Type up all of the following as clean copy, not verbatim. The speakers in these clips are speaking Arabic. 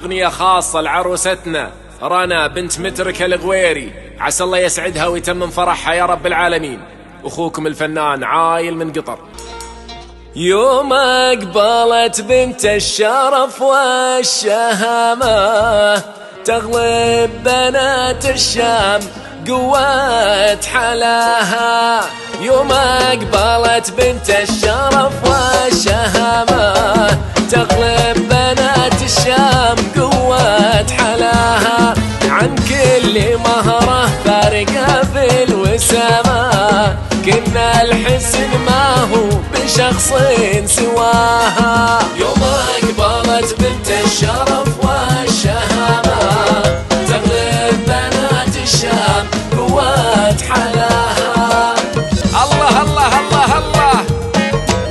أغنية خاصة لعروستنا رنا بنت مترك الغويري، عسى الله يسعدها ويتمم فرحها يا رب العالمين. أخوكم الفنان عايل من قطر. يوم أقبلت بنت الشرف والشهامة تغلب بنات الشام قوة حلاها. يوم أقبلت بنت الشرف والشهامة تغلب بنات الشام قوة حلاها. عن كل مهرة فارقة في الوسامة، كنا الحسن ما هو بشخص سواها. يوم أقبلت بنت الشرف والشهامة تغلب بنات الشام قوة حلاها. الله الله الله الله،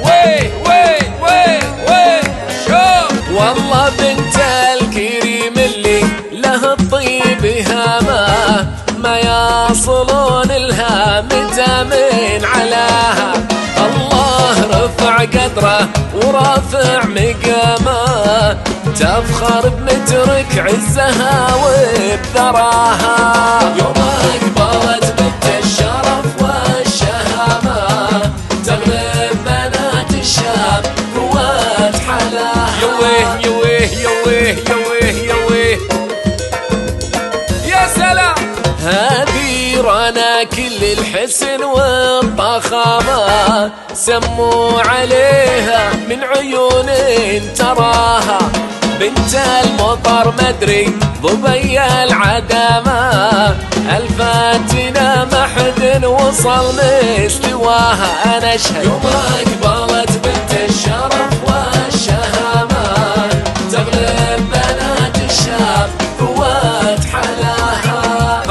ويه ويه ويه ويه شوف. والله بنت الكريم اللي له الطيب هامه ما يصلون الهام من علاها. الله رفع قدره ورافع مقامه، تفخر بمترك عزها وبثراها. يوم أقبلت بنت الشرف والشهامة تغلب بنات الشام قوة حلاها. يويه يويه يويه يويه يويه يا سلام. هذه رنا كل الحسن والضخامة سموا عليها من عيون تراها. بنت المطر مدري ضبي العدامة الفاتنة ما حد وصل مستواها. أنا أشهد يوم أقبلت بنت الشرف والشهامة تغلب بنات الشام قوة حلاها.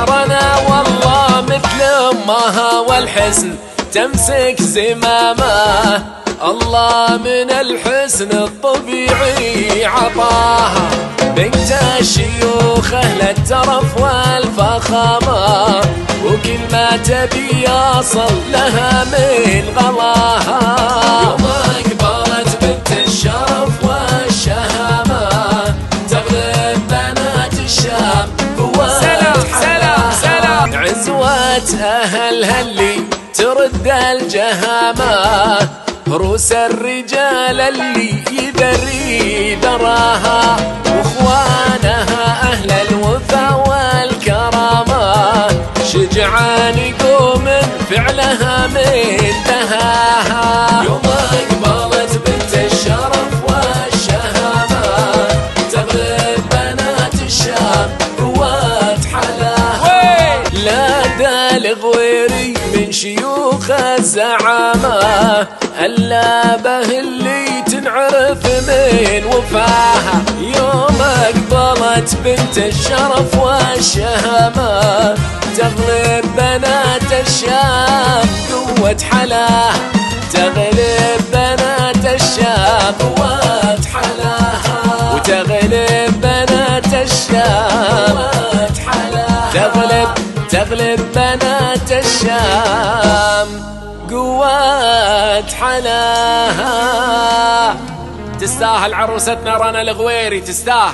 رنا والله مثل أمها والحسن تمسك زمامه، الله من الحسن الطبيعي عطاها. بنت الشيوخ أهل الترف والفخامة وكل ما تبي يصل لها من غلاها. يوم أقبلت بنت الشرف والشهامة تغلب بنات الشام قوة حلاها. عزوة أهلها اللي ترد الجهامة، روس الرجال اللي يذري ذراها، واخوانها اهل الوفا والكرامه شجعان يقوم فعلها من دهاها. يوم اقبلت بنت الشرف والشهامه تغلب بنات الشام قوة حلاها. لا دا الغويري من شيوخ الزعامة اللابه اللي تنعرف من وفاها. يوم أقبلت بنت الشرف والشهامة تغلب بنات الشام قوة حلاها. تغلب بنات الشام قوة حلاها وتغلب بنات الشام قوة حلاها. تغلب بنات الشام قوة حلاها. تستاهل عروستنا رنا الغويري، تستاهل.